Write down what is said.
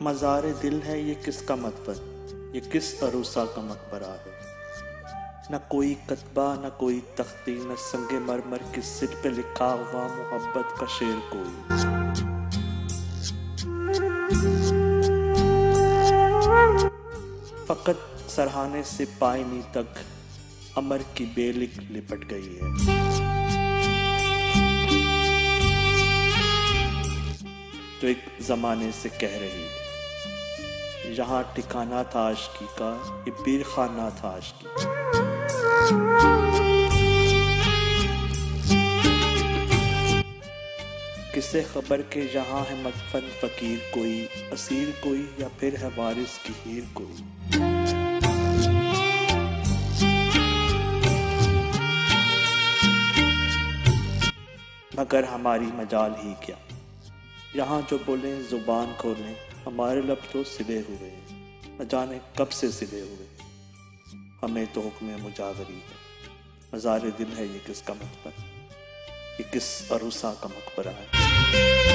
मज़ार दिल है ये किसका मदफन, ये किस अरूसा का मकबरा है। न कोई कतबा न कोई तख्ती, न संगे मरमर की सिर पे लिखा हुआ मोहब्बत का शेर कोई। फकत सरहाने से पायनी तक अमर की बेलिक लिपट गई है। जो एक जमाने से कह रही है यहाँ ठिकाना था आशिकी का, ये पीर खाना था आशिकी। किसे खबर के यहाँ है मदफन फकीर कोई, असीर कोई या फिर है वारिस की हीर कोई। मगर हमारी मजाल ही क्या, यहाँ जो बोले जुबान खोलें, हमारे लब तो सिले हुए हैं, न जाने कब से सिले हुए। हमें तो हुक्म मुजावरी है, मज़ार दिल है ये किसका मकबरा, ये किस अरूसा का मकबरा है।